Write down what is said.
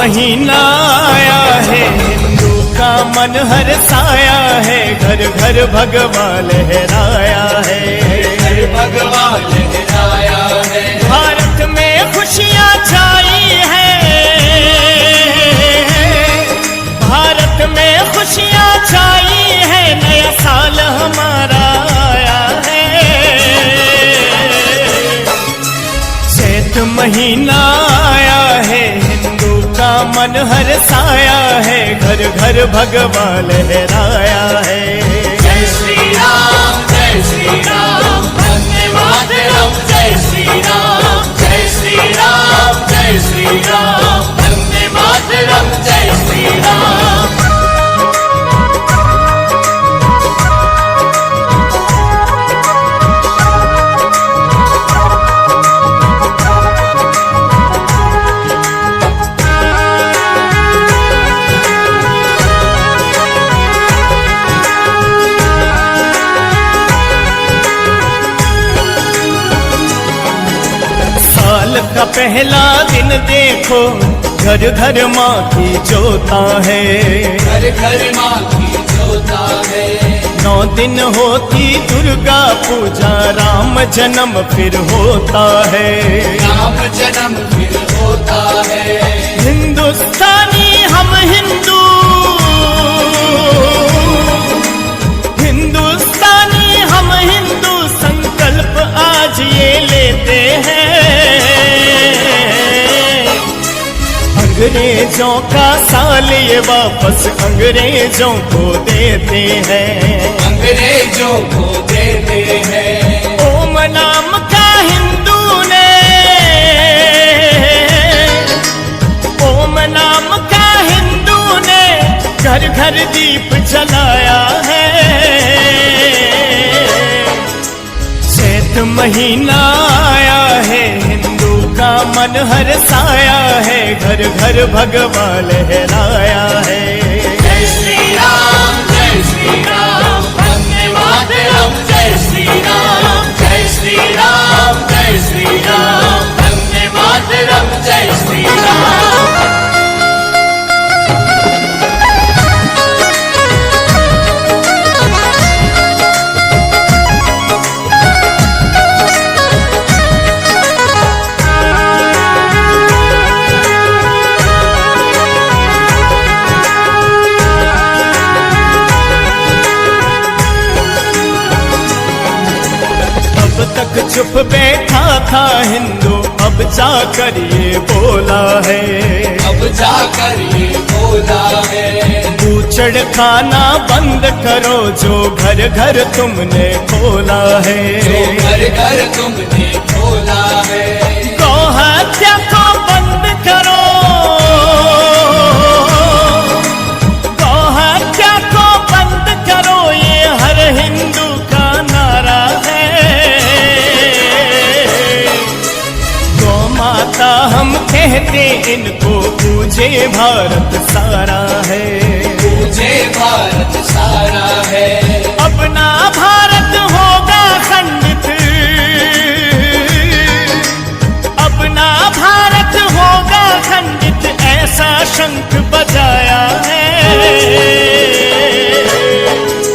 महीना आया है, हिंदू का मन हर्षाया है, घर घर भगवा लहराया है, घर भगवा लहराया है। भारत में खुशियाँ छाई है, भारत में खुशियाँ छाई है, नया साल हमारा आया है। चैत महीना आया है, हिंदू का मन हर्षाया है, घर घर भगवा लहराया है। जय श्री राम, जय श्री राम, वंदे मातरम। जय श्री राम, जय श्री राम, जय श्री राम, वंदे मातरम। जय श्री राम। साल का पहला दिन देखो, घर घर माँ की जोता है, घर घर माँ की जोता है। 9 दिन होती दुर्गा पूजा, राम जन्म फिर होता है, राम जन्म फिर होता है। हिंदुस्तानी हम हिंदू, हिंदुस्तानी हम हिंदू, संकल्प आज ये लेते हैं, अंग्रेजों का साल ये वापस अंग्रेजों को देते हैं, अंग्रेजों को देते हैं। ओम नाम का हिंदू ने, ओम नाम का हिंदू ने घर घर दीप जलाया है। चैत महीना आया है, हिंदू का मन हर्षाया है, घर घर भगवा लहराया है। जय श्री राम, जय श्री राम, वंदे मातरम। जय श्री राम, जय श्री राम, जय श्री राम, वंदे मातरम। जय श्री राम। तक चुप बैठा था हिंदू, अब जाकर ये बोला है, अब जाकर ये बोला है। बूचड़ खाना बंद करो, जो घर घर तुमने खोला है, जो घर घर तुमने खोला है। गौ हत्या को बंद करो, गौ हत्या को बंद करो, ये हर हिंदू का नारा है। माता हम कहते इनको, पूजे भारत सारा है, पूजे भारत सारा है। अपना भारत होगा खंडित, अपना भारत होगा खंडित, ऐसा शंख बजाया है।